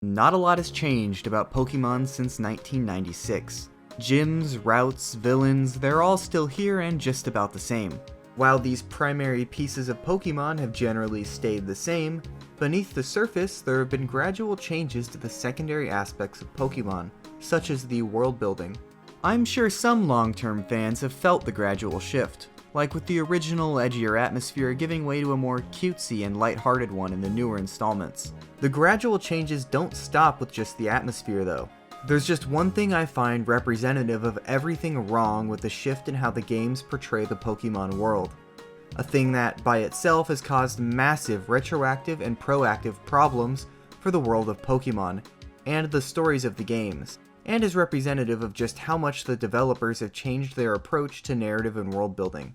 Not a lot has changed about Pokémon since 1996. Gyms, routes, villains, they're all still here and just about the same. While these primary pieces of Pokémon have generally stayed the same, beneath the surface there have been gradual changes to the secondary aspects of Pokémon, such as the world building. I'm sure some long-term fans have felt the gradual shift, like with the original edgier atmosphere giving way to a more cutesy and lighthearted one in the newer installments. The gradual changes don't stop with just the atmosphere though. There's just one thing I find representative of everything wrong with the shift in how the games portray the Pokémon world. A thing that, by itself, has caused massive retroactive and proactive problems for the world of Pokémon, and the stories of the games, and is representative of just how much the developers have changed their approach to narrative and world building.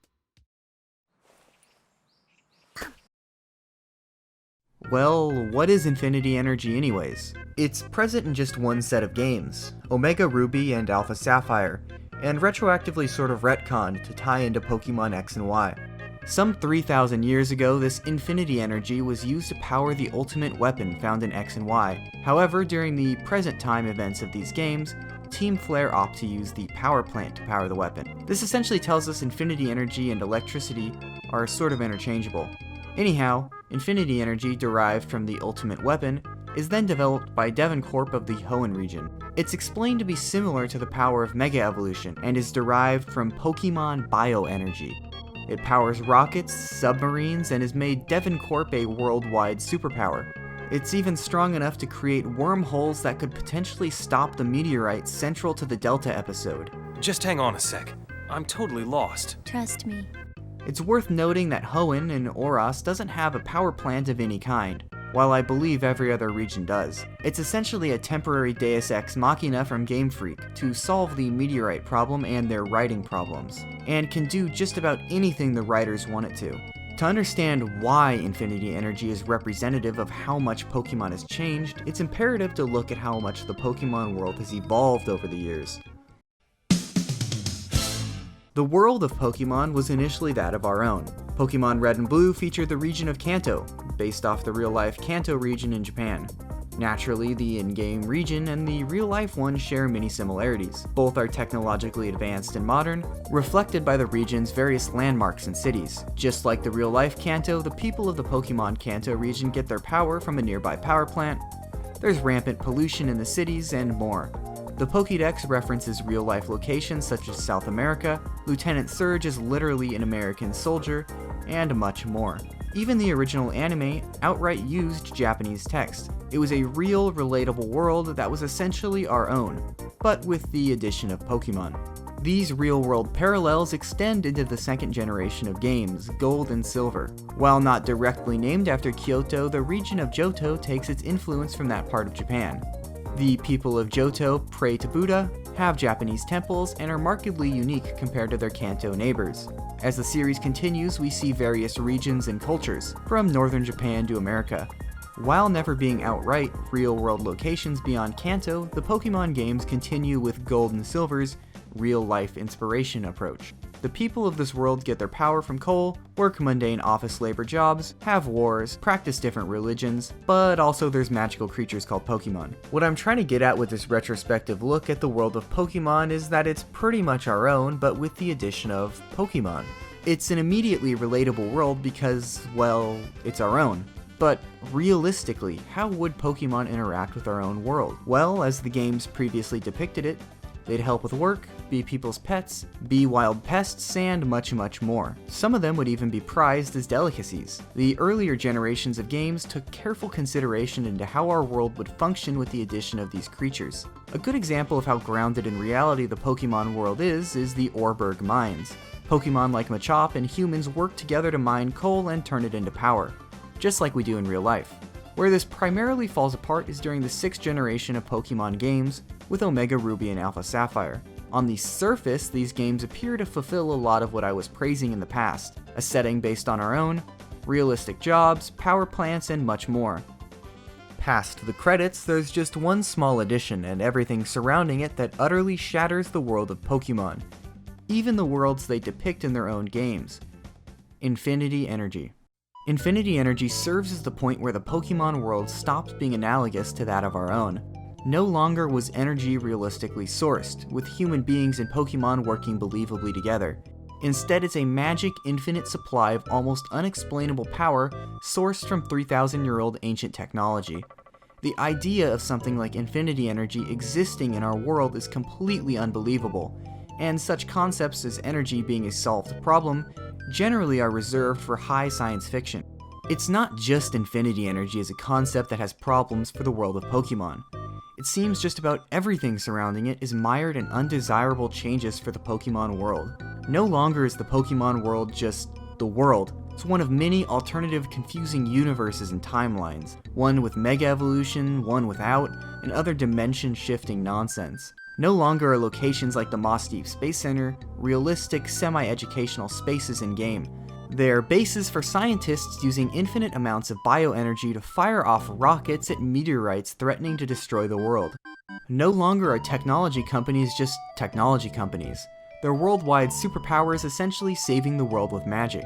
Well, what is Infinity Energy anyways? It's present in just one set of games, Omega Ruby and Alpha Sapphire, and retroactively sort of retconned to tie into Pokémon X and Y. Some 3,000 years ago, this Infinity Energy was used to power the ultimate weapon found in X and Y. However, during the present time events of these games, Team Flare opt to use the power plant to power the weapon. This essentially tells us Infinity Energy and electricity are sort of interchangeable. Anyhow, Infinity Energy, derived from the ultimate weapon, is then developed by Devon Corp of the Hoenn region. It's explained to be similar to the power of Mega Evolution, and is derived from Pokémon Bioenergy. It powers rockets, submarines, and has made Devon Corp a worldwide superpower. It's even strong enough to create wormholes that could potentially stop the meteorite central to the Delta episode. Just hang on a sec. I'm totally lost. Trust me. It's worth noting that Hoenn in Oros doesn't have a power plant of any kind, while I believe every other region does. It's essentially a temporary Deus Ex Machina from Game Freak to solve the meteorite problem and their writing problems, and can do just about anything the writers want it to. To understand why Infinity Energy is representative of how much Pokémon has changed, it's imperative to look at how much the Pokémon world has evolved over the years. The world of Pokémon was initially that of our own. Pokémon Red and Blue featured the region of Kanto, based off the real-life Kanto region in Japan. Naturally, the in-game region and the real-life one share many similarities. Both are technologically advanced and modern, reflected by the region's various landmarks and cities. Just like the real-life Kanto, the people of the Pokémon Kanto region get their power from a nearby power plant, there's rampant pollution in the cities, and more. The Pokédex references real-life locations such as South America, Lieutenant Surge is literally an American soldier, and much more. Even the original anime outright used Japanese text. It was a real, relatable world that was essentially our own, but with the addition of Pokémon. These real-world parallels extend into the second generation of games, Gold and Silver. While not directly named after Kyoto, the region of Johto takes its influence from that part of Japan. The people of Johto pray to Buddha, have Japanese temples, and are markedly unique compared to their Kanto neighbors. As the series continues, we see various regions and cultures, from northern Japan to America. While never being outright real-world locations beyond Kanto, the Pokémon games continue with Gold and Silver's real-life inspiration approach. The people of this world get their power from coal, work mundane office labor jobs, have wars, practice different religions, but also there's magical creatures called Pokémon. What I'm trying to get at with this retrospective look at the world of Pokémon is that it's pretty much our own, but with the addition of Pokémon. It's an immediately relatable world because, well, it's our own. But realistically, how would Pokémon interact with our own world? Well, as the games previously depicted it, they'd help with work, be people's pets, be wild pests, and much, much more. Some of them would even be prized as delicacies. The earlier generations of games took careful consideration into how our world would function with the addition of these creatures. A good example of how grounded in reality the Pokémon world is the Orberg mines. Pokémon like Machop and humans work together to mine coal and turn it into power, just like we do in real life. Where this primarily falls apart is during the 6th generation of Pokémon games, with Omega Ruby and Alpha Sapphire. On the surface, these games appear to fulfill a lot of what I was praising in the past, a setting based on our own, realistic jobs, power plants, and much more. Past the credits, there's just one small addition and everything surrounding it that utterly shatters the world of Pokémon, even the worlds they depict in their own games: Infinity Energy. Infinity energy serves as the point where the Pokemon world stopped being analogous to that of our own. No longer was energy realistically sourced, with human beings and Pokemon working believably together. Instead, it's a magic infinite supply of almost unexplainable power sourced from 3,000-year-old ancient technology. The idea of something like infinity energy existing in our world is completely unbelievable, and such concepts as energy being a solved problem generally are reserved for high science fiction. It's not just infinity energy as a concept that has problems for the world of Pokemon. It seems just about everything surrounding it is mired in undesirable changes for the Pokemon world. No longer is the Pokemon world just the world. It's one of many alternative confusing universes and timelines, one with Mega Evolution, one without, and other dimension-shifting nonsense. No longer are locations like the Moss Deep Space Center realistic, semi-educational spaces in-game. They're bases for scientists using infinite amounts of bioenergy to fire off rockets at meteorites threatening to destroy the world. No longer are technology companies just technology companies. Their worldwide superpowers essentially saving the world with magic.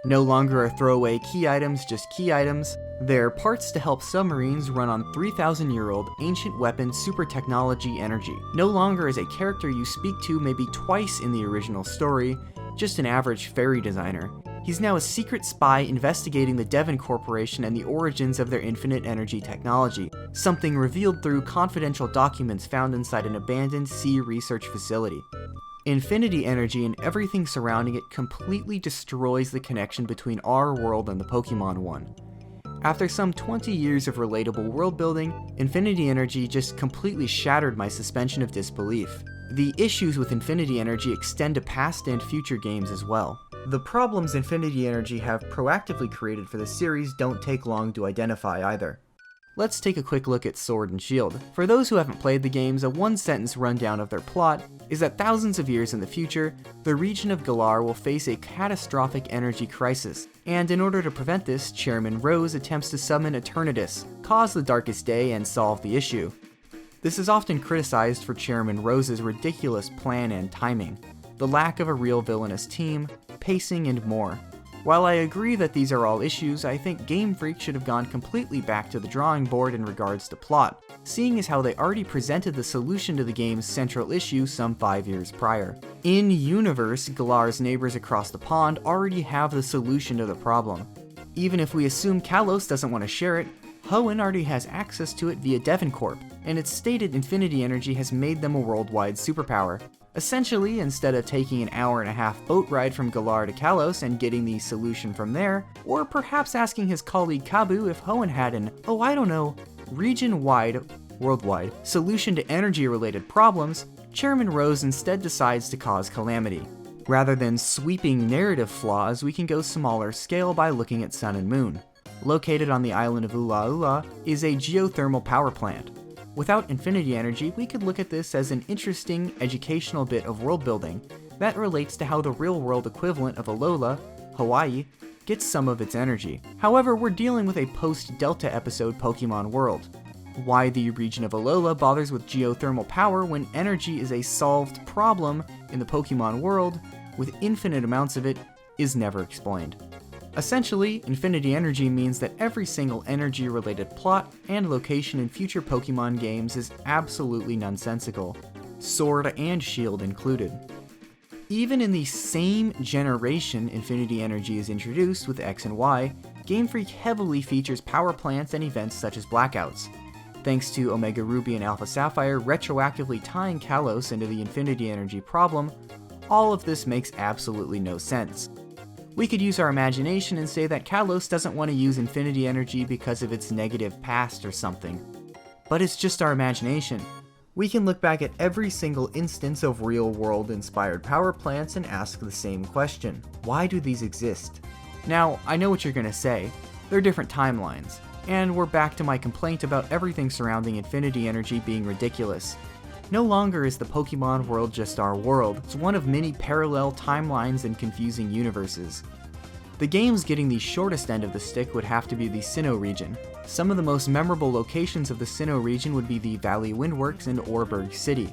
No longer are throwaway key items just key items. They're parts to help submarines run on 3,000-year-old ancient weapon super technology energy. No longer is a character you speak to maybe twice in the original story, just an average fairy designer. He's now a secret spy investigating the Devon Corporation and the origins of their infinite energy technology, something revealed through confidential documents found inside an abandoned sea research facility. Infinity energy and everything surrounding it completely destroys the connection between our world and the Pokemon one. After some 20 years of relatable world building, Infinity energy just completely shattered my suspension of disbelief. The issues with Infinity energy extend to past and future games as well. The problems Infinity energy have proactively created for the series don't take long to identify either. Let's take a quick look at Sword and Shield. For those who haven't played the games, a one-sentence rundown of their plot is that thousands of years in the future, the region of Galar will face a catastrophic energy crisis, and in order to prevent this, Chairman Rose attempts to summon Eternatus, cause the darkest day, and solve the issue. This is often criticized for Chairman Rose's ridiculous plan and timing, the lack of a real villainous team, pacing, and more. While I agree that these are all issues, I think Game Freak should have gone completely back to the drawing board in regards to plot, seeing as how they already presented the solution to the game's central issue some 5 years prior. In-universe, Galar's neighbors across the pond already have the solution to the problem. Even if we assume Kalos doesn't want to share it, Hoenn already has access to it via Devon Corp, and it's stated Infinity Energy has made them a worldwide superpower. Essentially, instead of taking an hour-and-a-half boat ride from Galar to Kalos and getting the solution from there, or perhaps asking his colleague Kabu if Hoenn had an, region-wide, worldwide, solution to energy-related problems, Chairman Rose instead decides to cause calamity. Rather than sweeping narrative flaws, we can go smaller scale by looking at Sun and Moon. Located on the island of Ula Ula is a geothermal power plant. Without Infinity energy, we could look at this as an interesting, educational bit of world building that relates to how the real-world equivalent of Alola, Hawaii, gets some of its energy. However, we're dealing with a post-Delta episode Pokemon world. Why the region of Alola bothers with geothermal power when energy is a solved problem in the Pokemon world, with infinite amounts of it, is never explained. Essentially, Infinity Energy means that every single energy-related plot and location in future Pokemon games is absolutely nonsensical, Sword and Shield included. Even in the same generation Infinity Energy is introduced with X and Y, Game Freak heavily features power plants and events such as blackouts. Thanks to Omega Ruby and Alpha Sapphire retroactively tying Kalos into the Infinity Energy problem, all of this makes absolutely no sense. We could use our imagination and say that Kalos doesn't want to use Infinity Energy because of its negative past or something. But it's just our imagination. We can look back at every single instance of real-world inspired power plants and ask the same question. Why do these exist? Now, I know what you're gonna say. They're different timelines. And we're back to my complaint about everything surrounding Infinity Energy being ridiculous. No longer is the Pokemon world just our world, it's one of many parallel timelines and confusing universes. The games getting the shortest end of the stick would have to be the Sinnoh region. Some of the most memorable locations of the Sinnoh region would be the Valley Windworks and Orberg City.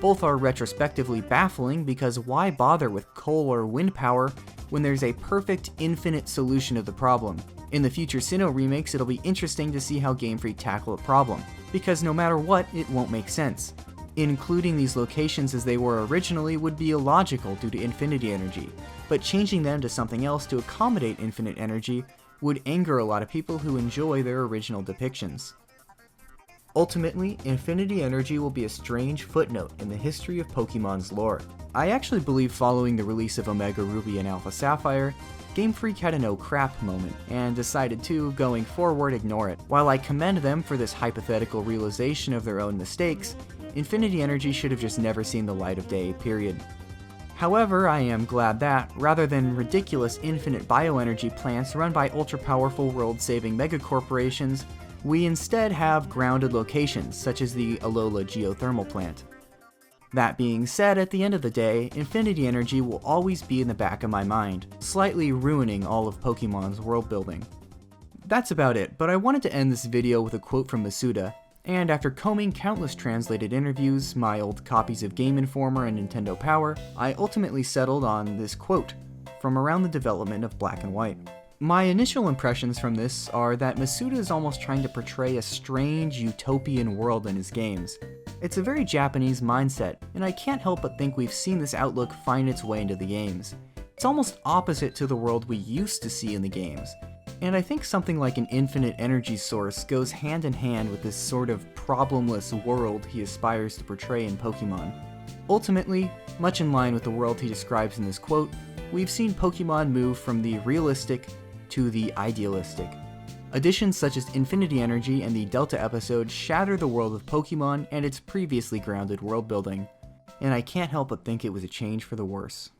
Both are retrospectively baffling because why bother with coal or wind power when there's a perfect, infinite solution of the problem. In the future Sinnoh remakes, it'll be interesting to see how Game Freak tackle the problem, because no matter what, it won't make sense. Including these locations as they were originally would be illogical due to infinity energy, but changing them to something else to accommodate infinite energy would anger a lot of people who enjoy their original depictions. Ultimately, infinity energy will be a strange footnote in the history of Pokemon's lore. I actually believe following the release of Omega Ruby and Alpha Sapphire, Game Freak had a no crap moment, and decided to, going forward, ignore it. While I commend them for this hypothetical realization of their own mistakes, infinity energy should have just never seen the light of day, period. However, I am glad that, rather than ridiculous infinite bioenergy plants run by ultra-powerful world-saving megacorporations, we instead have grounded locations, such as the Alola geothermal plant. That being said, at the end of the day, infinity energy will always be in the back of my mind, slightly ruining all of Pokemon's world building. That's about it, but I wanted to end this video with a quote from Masuda, and after combing countless translated interviews, my old copies of Game Informer and Nintendo Power, I ultimately settled on this quote from around the development of Black and White. My initial impressions from this are that Masuda is almost trying to portray a strange utopian world in his games. It's a very Japanese mindset, and I can't help but think we've seen this outlook find its way into the games. It's almost opposite to the world we used to see in the games, and I think something like an infinite energy source goes hand in hand with this sort of problemless world he aspires to portray in Pokemon. Ultimately, much in line with the world he describes in this quote, we've seen Pokemon move from the realistic to the idealistic. Additions such as Infinity Energy and the Delta episode shatter the world of Pokemon and its previously grounded world building, and I can't help but think it was a change for the worse.